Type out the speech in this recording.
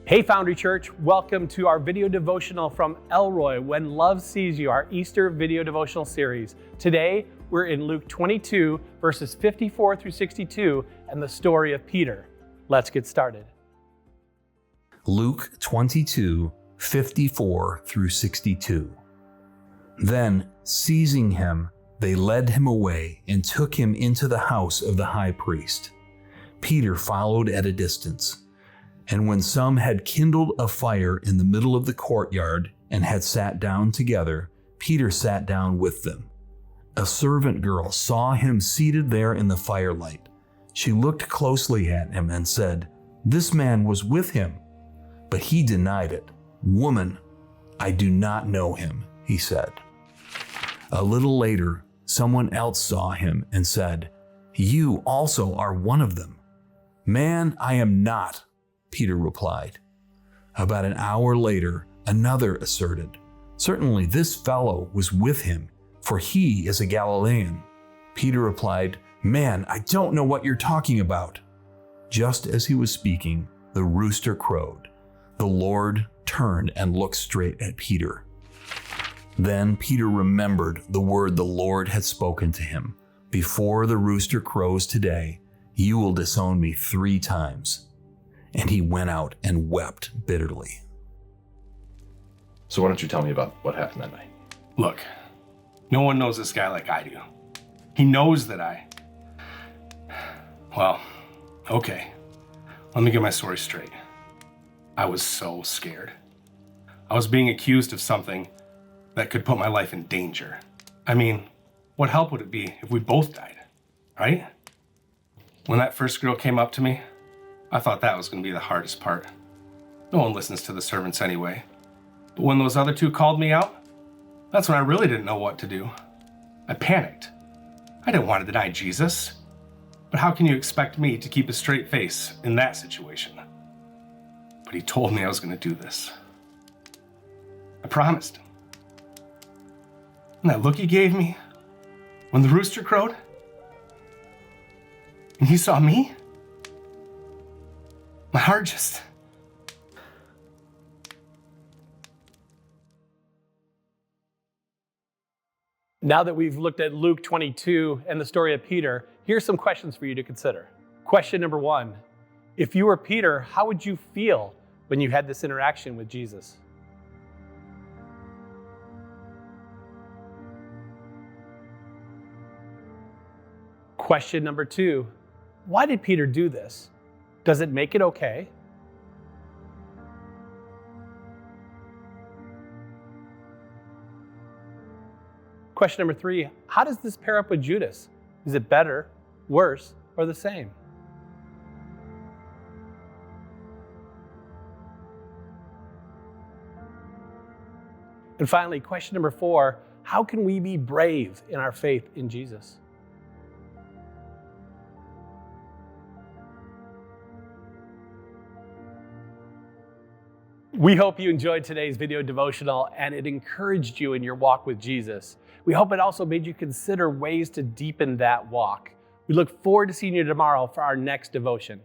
Hey Foundry Church, welcome to our video devotional from Elroy, When Love Sees You, our Easter video devotional series. Today, we're in Luke 22, verses 54 through 62, and the story of Peter. Let's get started. Luke 22, 54 through 62. Then, seizing him, they led him away and took him into the house of the high priest. Peter followed at a distance. And when some had kindled a fire in the middle of the courtyard and had sat down together, Peter sat down with them. A servant girl saw him seated there in the firelight. She looked closely at him and said, "This man was with him." But he denied it. "Woman, I do not know him," he said. A little later, someone else saw him and said, "You also are one of them." "Man, I am not," Peter replied. About an hour later, another asserted, "Certainly this fellow was with him, for he is a Galilean." Peter replied, "Man, I don't know what you're talking about." Just as he was speaking, the rooster crowed. The Lord turned and looked straight at Peter. Then Peter remembered the word the Lord had spoken to him. "Before the rooster crows today, you will disown me 3 times. And he went out and wept bitterly. So why don't you tell me about what happened that night? Look, no one knows this guy like I do. He knows that Well, okay. Let me get my story straight. I was so scared. I was being accused of something that could put my life in danger. I mean, what help would it be if we both died, right? When that first girl came up to me, I thought that was going to be the hardest part. No one listens to the servants anyway. But when those other 2 called me out, that's when I really didn't know what to do. I panicked. I didn't want to deny Jesus. But how can you expect me to keep a straight face in that situation? But he told me I was going to do this. I promised him. And that look he gave me when the rooster crowed, and he saw me, my heart just... Now that we've looked at Luke 22 and the story of Peter, here's some questions for you to consider. Question number 1, if you were Peter, how would you feel when you had this interaction with Jesus? Question number 2, why did Peter do this? Does it make it okay? Question number 3, how does this pair up with Judas? Is it better, worse, or the same? And finally, question number 4, how can we be brave in our faith in Jesus? We hope you enjoyed today's video devotional and it encouraged you in your walk with Jesus. We hope it also made you consider ways to deepen that walk. We look forward to seeing you tomorrow for our next devotion.